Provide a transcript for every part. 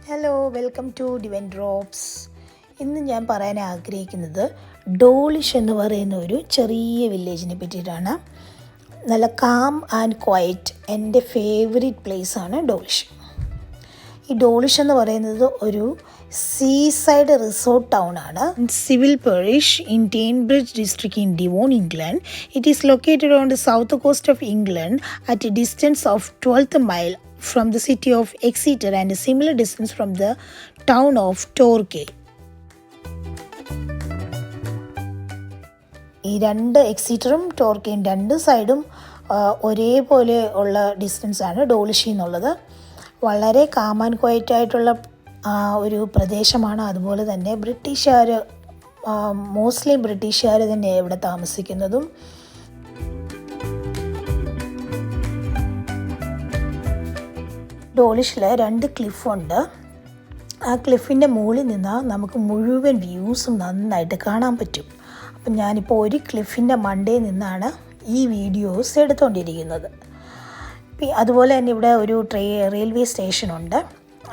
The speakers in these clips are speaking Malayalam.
Hello, welcome to Divine Drops. ഇന്ന് ഞാൻ പറയാൻ ആഗ്രഹിക്കുന്നത് ഡോളിഷ് എന്ന് പറയുന്ന ഒരു ചെറിയ വില്ലേജിനെ പറ്റിയിട്ടാണ്. നല്ല കാം ആൻഡ് ക്വയറ്റ്, എൻ്റെ ഫേവറേറ്റ് പ്ലേസാണ് ഡോളിഷ്. ഈ ഡോളിഷ് എന്ന് പറയുന്നത് ഒരു സീസൈഡ് റിസോർട്ട് ടൗൺ ആണ്. Civil parish in Teignbridge district in Devon, England. It is located on the south coast of England at a distance of 12 mile from the city of Exeter and a similar distance from the town of Torquay. ഈ രണ്ട് എക്സിറ്ററും ടോർക്കയും രണ്ട് സൈഡും ഒരേപോലെ ഉള്ള ഡിസ്റ്റൻസാണ് ഡോളിഷി എന്നുള്ളത്. വളരെ കാം ആൻഡ് ക്വയറ്റ് ആയിട്ടുള്ള ഒരു പ്രദേശമാണ്. അതുപോലെ തന്നെ മോസ്റ്റ്ലി ബ്രിട്ടീഷുകാർ തന്നെ ഇവിടെ താമസിക്കുന്നതും. ഡോളിഷിൽ 2 ക്ലിഫുണ്ട്. ആ ക്ലിഫിൻ്റെ മുകളിൽ നിന്നാൽ നമുക്ക് മുഴുവൻ വ്യൂസും നന്നായിട്ട് കാണാൻ പറ്റും. അപ്പം ഞാനിപ്പോൾ ഒരു ക്ലിഫിൻ്റെ മണ്ടയിൽ നിന്നാണ് ഈ വീഡിയോസ് എടുത്തുകൊണ്ടിരിക്കുന്നത്. അതുപോലെ തന്നെ ഇവിടെ ഒരു റെയിൽവേ സ്റ്റേഷനുണ്ട്.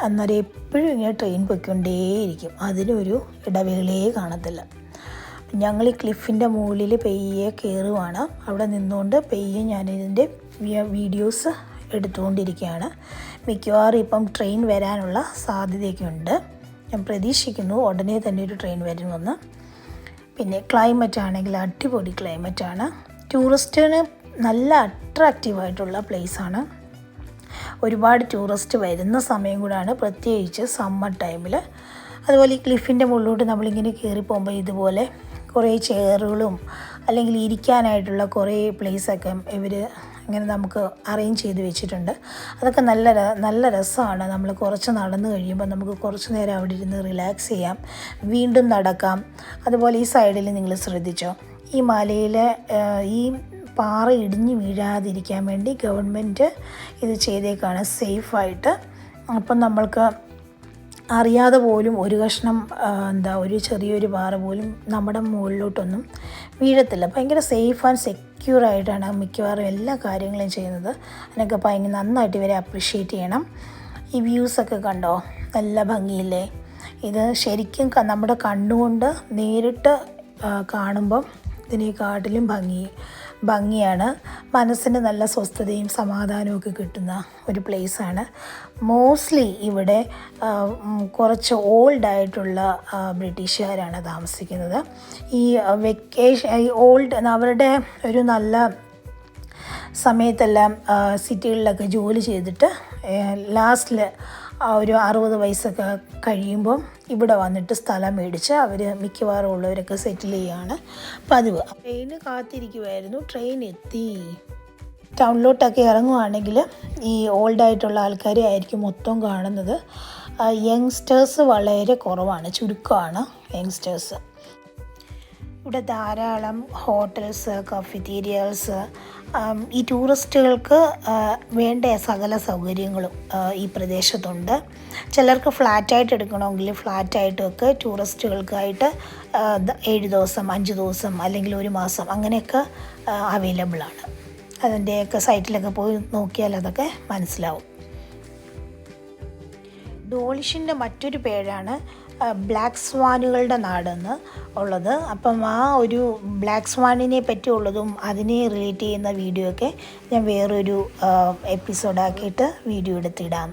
അന്നേരം എപ്പോഴും ഇങ്ങനെ ട്രെയിൻ പൊയ്ക്കൊണ്ടേയിരിക്കും, അതിനൊരു ഇടവേളയെ കാണത്തില്ല. ഞങ്ങൾ ഈ ക്ലിഫിൻ്റെ മുകളിൽ പെയ്യെ കയറുവാണ്. അവിടെ നിന്നുകൊണ്ട് പെയ്യെ ഞാനിതിൻ്റെ വീഡിയോസ് എടുത്തുകൊണ്ടിരിക്കുകയാണ്. മിക്കവാറും ഇപ്പം ട്രെയിൻ വരാനുള്ള സാധ്യതയൊക്കെ ഉണ്ട്. ഞാൻ പ്രതീക്ഷിക്കുന്നു ഉടനെ തന്നെ ഒരു ട്രെയിൻ വരുമെന്ന്. പിന്നെ ക്ലൈമറ്റ് ആണെങ്കിൽ അടിപൊളി ക്ലൈമറ്റാണ്. ടൂറിസ്റ്റിന് നല്ല അട്രാക്റ്റീവായിട്ടുള്ള പ്ലേസാണ്. ഒരുപാട് ടൂറിസ്റ്റ് വരുന്ന സമയം കൂടാണ്, പ്രത്യേകിച്ച് സമ്മർ ടൈമിൽ. അതുപോലെ ഈ ക്ലിഫിൻ്റെ മുകളിലോട്ട് നമ്മളിങ്ങനെ കയറി പോകുമ്പോൾ ഇതുപോലെ കുറേ ചെയറുകളും അല്ലെങ്കിൽ ഇരിക്കാനായിട്ടുള്ള കുറേ പ്ലേസൊക്കെ ഇവർ ഇങ്ങനെ നമുക്ക് അറേഞ്ച് ചെയ്ത് വെച്ചിട്ടുണ്ട്. അതൊക്കെ നല്ല രസമാണ്. നമ്മൾ കുറച്ച് നടന്നു കഴിയുമ്പോൾ നമുക്ക് കുറച്ച് നേരം അവിടെ ഇരുന്ന് റിലാക്സ് ചെയ്യാം, വീണ്ടും നടക്കാം. അതുപോലെ ഈ സൈഡിൽ നിങ്ങൾ ശ്രദ്ധിച്ചോ, ഈ മലയിൽ ഈ പാറ ഇടിഞ്ഞ് വീഴാതിരിക്കാൻ വേണ്ടി ഗവൺമെൻറ് ഇത് ചെയ്തേക്കാണ് സേഫായിട്ട്. അപ്പം നമ്മൾക്ക് അറിയാതെ പോലും ഒരു കഷ്ണം ഒരു ചെറിയൊരു പാറ പോലും നമ്മുടെ മുകളിലോട്ടൊന്നും വീഴത്തില്ല. ഭയങ്കര സേഫ് ആൻഡ് സെക്യൂറായിട്ടാണ് മിക്കവാറും എല്ലാ കാര്യങ്ങളും ചെയ്യുന്നത്. അതിനൊക്കെ ഭയങ്കര നന്നായിട്ട് ഇവരെ അപ്രിഷ്യേറ്റ് ചെയ്യണം. ഈ വ്യൂസൊക്കെ കണ്ടോ, നല്ല ഭംഗിയില്ലേ? ഇത് ശരിക്കും നമ്മുടെ കണ്ണുകൊണ്ട് നേരിട്ട് കാണുമ്പം ഇതിനെക്കാട്ടിലും ഭംഗിയാണ്. മനസ്സിന് നല്ല സ്വസ്ഥതയും സമാധാനവും ഒക്കെ കിട്ടുന്ന ഒരു പ്ലേസാണ്. മോസ്റ്റ്ലി ഇവിടെ കുറച്ച് ഓൾഡായിട്ടുള്ള ബ്രിട്ടീഷുകാരാണ് താമസിക്കുന്നത്. ഈ അവരുടെ ഒരു നല്ല സമയത്തെല്ലാം സിറ്റികളിലൊക്കെ ജോലി ചെയ്തിട്ട് ലാസ്റ്റിൽ ഒരു 60 വയസ്സൊക്കെ കഴിയുമ്പം ഇവിടെ വന്നിട്ട് സ്ഥലം മേടിച്ച് അവർ മിക്കവാറും ഉള്ളവരൊക്കെ സെറ്റിൽ ചെയ്യുകയാണ് പതിവ്. ട്രെയിന് കാത്തിരിക്കുമായിരുന്നു. ട്രെയിൻ എത്തി. ടൗണിലോട്ടൊക്കെ ഇറങ്ങുവാണെങ്കിൽ ഈ ഓൾഡായിട്ടുള്ള ആൾക്കാരെ ആയിരിക്കും മൊത്തം കാണുന്നത്. യങ്സ്റ്റേഴ്സ് വളരെ കുറവാണ്, ചുരുക്കമാണ് യങ്സ്റ്റേഴ്സ്. ഇവിടെ ധാരാളം ഹോട്ടൽസ്, കഫറ്റീരിയാസ്, ഈ ടൂറിസ്റ്റുകൾക്ക് വേണ്ട സകല സൗകര്യങ്ങളും ഈ പ്രദേശത്തുണ്ട്. ചിലർക്ക് ഫ്ലാറ്റായിട്ട് എടുക്കണമെങ്കിൽ ഫ്ലാറ്റായിട്ടൊക്കെ ടൂറിസ്റ്റുകൾക്കായിട്ട് 7 ദിവസം, 5 ദിവസം അല്ലെങ്കിൽ 1 മാസം അങ്ങനെയൊക്കെ അവൈലബിളാണ്. അതിൻ്റെയൊക്കെ സൈറ്റിലൊക്കെ പോയി നോക്കിയാൽ അതൊക്കെ മനസ്സിലാവും. ഡോളിഷിൻ്റെ മറ്റൊരു പേരാണ് ബ്ലാക്ക് സ്വാനുകളുടെ നാടെന്ന് ഉള്ളത്. അപ്പം ആ ഒരു ബ്ലാക്ക് സ്വാനിനെ പറ്റിയുള്ളതും അതിനെ റിലേറ്റ് ചെയ്യുന്ന വീഡിയോ ഒക്കെ ഞാൻ വേറൊരു എപ്പിസോഡാക്കിയിട്ട് വീഡിയോ എടുത്തിടാം.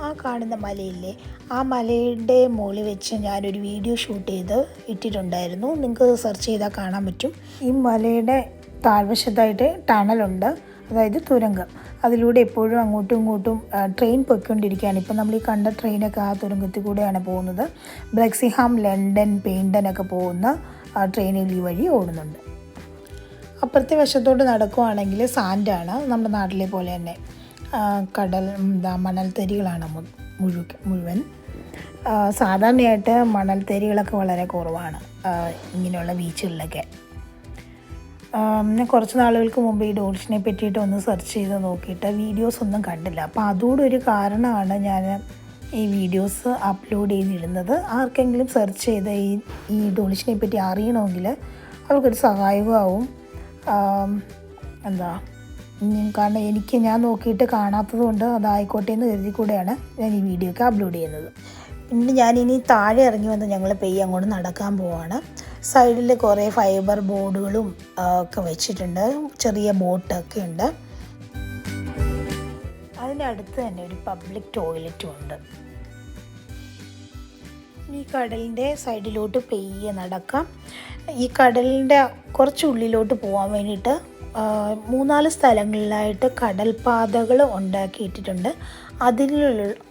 ആ കാണുന്ന മലയില്ലേ, ആ മലയുടെ മുകളിൽ വെച്ച് ഞാനൊരു വീഡിയോ ഷൂട്ട് ചെയ്ത് ഇട്ടിട്ടുണ്ടായിരുന്നു. നിങ്ങൾക്ക് സെർച്ച് ചെയ്താൽ കാണാൻ പറ്റും. ഈ മലയുടെ താഴ്വശത്തായിട്ട് ടണലുണ്ട്, അതായത് തുരങ്കം. അതിലൂടെ എപ്പോഴും അങ്ങോട്ടും ഇങ്ങോട്ടും ട്രെയിൻ പൊയ്ക്കൊണ്ടിരിക്കുകയാണ്. ഇപ്പം നമ്മൾ ഈ കണ്ട ട്രെയിനൊക്കെ ആ തുരങ്കത്തിൽ കൂടെയാണ് പോകുന്നത്. ബ്രക്സിംഹാം, ലണ്ടൻ, പെയിൻറ്റനൊക്കെ പോകുന്ന ട്രെയിനുകൾ ഈ വഴി ഓടുന്നുണ്ട്. അപ്പുറത്തെ വശത്തോട്ട് നടക്കുവാണെങ്കിൽ സാൻഡാണ്, നമ്മുടെ നാട്ടിലെ പോലെ തന്നെ കടൽ മണൽത്തരികളാണ് മുഴുവൻ. സാധാരണയായിട്ട് മണൽത്തരികളൊക്കെ വളരെ കുറവാണ് ഇങ്ങനെയുള്ള ബീച്ചുകളിലൊക്കെ. ഞാൻ കുറച്ച് നാളുകൾക്ക് മുമ്പ് ഈ ഡോളിഷിനെ പറ്റിയിട്ട് ഒന്ന് സെർച്ച് ചെയ്ത് നോക്കിയിട്ട് വീഡിയോസ് ഒന്നും കണ്ടില്ല. അപ്പോൾ അതുകൂടെ ഒരു കാരണമാണ് ഞാൻ ഈ വീഡിയോസ് അപ്ലോഡ് ചെയ്തിടുന്നത്. ആർക്കെങ്കിലും സെർച്ച് ചെയ്ത് ഈ ഡോളിഷിനെ പറ്റി അറിയണമെങ്കിൽ അവർക്കൊരു സഹായകമാവും. കാരണം ഞാൻ നോക്കിയിട്ട് കാണാത്തത് കൊണ്ട് അതായിക്കോട്ടെ എന്ന് കരുതി കൂടെയാണ് ഞാൻ ഈ വീഡിയോ ഒക്കെ അപ്ലോഡ് ചെയ്യുന്നത്. പിന്നെ ഞാനിനി താഴെ ഇറങ്ങി വന്ന് ഞങ്ങൾ പെയ്യ് അങ്ങോട്ട് നടക്കാൻ പോവാണ്. സൈഡിൽ കുറേ ഫൈബർ ബോർഡുകളും ഒക്കെ വെച്ചിട്ടുണ്ട്, ചെറിയ ബോട്ടൊക്കെ ഉണ്ട്. അതിൻ്റെ അടുത്ത് തന്നെ ഒരു പബ്ലിക് ടോയ്ലറ്റും ഉണ്ട്. ഈ കടലിൻ്റെ സൈഡിലോട്ട് പെയ്യെ നടക്കാം. ഈ കടലിൻ്റെ കുറച്ച് ഉള്ളിലോട്ട് പോകാൻ വേണ്ടിയിട്ട് 3-4 സ്ഥലങ്ങളിലായിട്ട് കടൽപ്പാതകൾ ഉണ്ടാക്കിയിട്ടിട്ടുണ്ട്.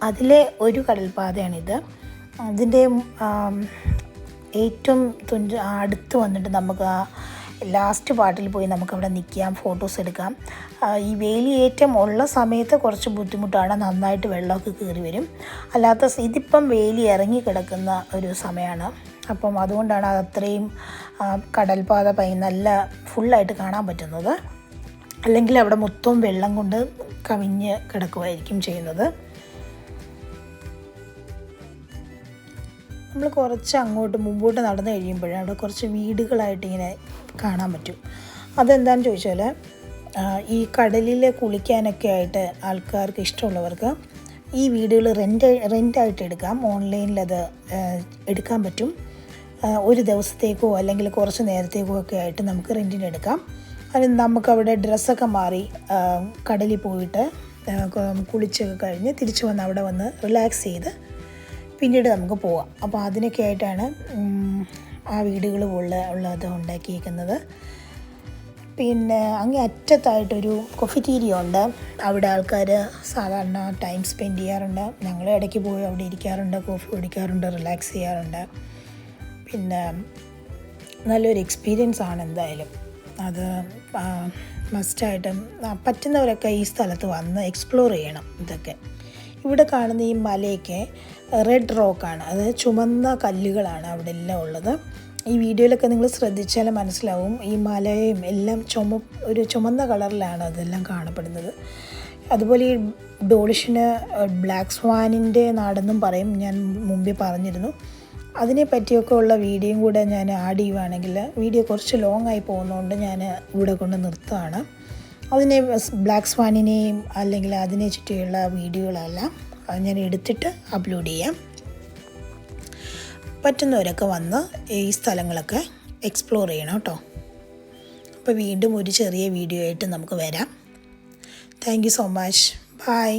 അതിലെ ഒരു കടൽപ്പാതയാണിത്. അതിൻ്റെ ഏറ്റവും അടുത്ത് വന്നിട്ട് നമുക്ക് ആ ലാസ്റ്റ് പാർട്ടിൽ പോയി നമുക്കവിടെ നിൽക്കാം, ഫോട്ടോസ് എടുക്കാം. ഈ വേലിയേറ്റം ഉള്ള സമയത്ത് കുറച്ച് ബുദ്ധിമുട്ടാണ്, നന്നായിട്ട് വെള്ളമൊക്കെ കയറി വരും. ഇതിപ്പം വേലി ഇറങ്ങി കിടക്കുന്ന ഒരു സമയമാണ്. അപ്പം അതുകൊണ്ടാണ് അത്രയും കടൽപ്പാത നല്ല ഫുള്ളായിട്ട് കാണാൻ പറ്റുന്നത്. അല്ലെങ്കിൽ അവിടെ മൊത്തം വെള്ളം കൊണ്ട് കവിഞ്ഞ് കിടക്കുമായിരിക്കും ചെയ്യുന്നത്. നമ്മൾ കുറച്ച് അങ്ങോട്ട് മുമ്പോട്ട് നടന്നു കഴിയുമ്പോഴേ അവിടെ കുറച്ച് വീടുകളായിട്ട് ഇങ്ങനെ കാണാൻ പറ്റും. അതെന്താണെന്ന് ചോദിച്ചാൽ ഈ കടലിൽ കുളിക്കാനൊക്കെ ആയിട്ട് ആൾക്കാർക്ക് ഇഷ്ടമുള്ളവർക്ക് ഈ വീടുകൾ റെൻ്റായിട്ട് എടുക്കാം. ഓൺലൈനിൽ അത് എടുക്കാൻ പറ്റും. ഒരു ദിവസത്തേക്കോ അല്ലെങ്കിൽ കുറച്ച് നേരത്തേക്കോ ഒക്കെ ആയിട്ട് നമുക്ക് റെൻറ്റിന് എടുക്കാം. അതിന് നമുക്കവിടെ ഡ്രസ്സൊക്കെ മാറി കടലിൽ പോയിട്ട് കുളിച്ചൊക്കെ കഴിഞ്ഞ് തിരിച്ച് വന്ന് അവിടെ വന്ന് റിലാക്സ് ചെയ്ത് പിന്നീട് നമുക്ക് പോവാം. അപ്പോൾ അതിനൊക്കെ ആയിട്ടാണ് ആ വീടുകൾ ഉള്ളത് ഉണ്ടാക്കിയിരിക്കുന്നത്. പിന്നെ അങ്ങേ അറ്റത്തായിട്ടൊരു കൊഫിറ്റീരിയ ഉണ്ട്. അവിടെ ആൾക്കാർ സാധാരണ ടൈം സ്പെൻഡ് ചെയ്യാറുണ്ട്. ഞങ്ങൾ ഇടയ്ക്ക് പോയി അവിടെ ഇരിക്കാറുണ്ട്, കോഫി കുടിക്കാറുണ്ട്, റിലാക്സ് ചെയ്യാറുണ്ട്. പിന്നെ നല്ലൊരു എക്സ്പീരിയൻസ് ആണ് എന്തായാലും. അത് മസ്റ്റായിട്ടും പറ്റുന്നവരൊക്കെ ഈ സ്ഥലത്ത് വന്ന് എക്സ്പ്ലോർ ചെയ്യണം. ഇതൊക്കെ ഇവിടെ കാണുന്ന ഈ മലയൊക്കെ റെഡ് റോക്കാണ്, അത് ചുമന്ന കല്ലുകളാണ് അവിടെ എല്ലാം ഉള്ളത്. ഈ വീഡിയോയിലൊക്കെ നിങ്ങൾ ശ്രദ്ധിച്ചാൽ മനസ്സിലാവും, ഈ മലയും എല്ലാം ഒരു ചുമന്ന കളറിലാണ് അതെല്ലാം കാണപ്പെടുന്നത്. അതുപോലെ ഈ ഡോളിഷിന് ബ്ലാക്ക് സ്വാനിൻ്റെ നാടെന്നും പറയും, ഞാൻ മുമ്പേ പറഞ്ഞിരുന്നു. അതിനെ പറ്റിയൊക്കെ ഉള്ള വീഡിയോയും കൂടെ ഞാൻ ആഡ് ചെയ്യുവാണെങ്കിൽ വീഡിയോ കുറച്ച് ലോങ് ആയി പോകുന്നതുകൊണ്ട് ഞാൻ ഇവിടെ കൊണ്ട് നിർത്തുകയാണ്. അതിനെ ബ്ലാക്ക് സ്വാനിനെയും അല്ലെങ്കിൽ അതിനെ ചുറ്റിയുള്ള വീഡിയോകളെല്ലാം ഞാൻ എടുത്തിട്ട് അപ്ലോഡ് ചെയ്യാം. പറ്റുന്നവരൊക്കെ വന്ന് ഈ സ്ഥലങ്ങളൊക്കെ എക്സ്പ്ലോർ ചെയ്യണം കേട്ടോ. അപ്പോൾ വീണ്ടും ഒരു ചെറിയ വീഡിയോ ആയിട്ട് നമുക്ക് വരാം. Thank you so much. By.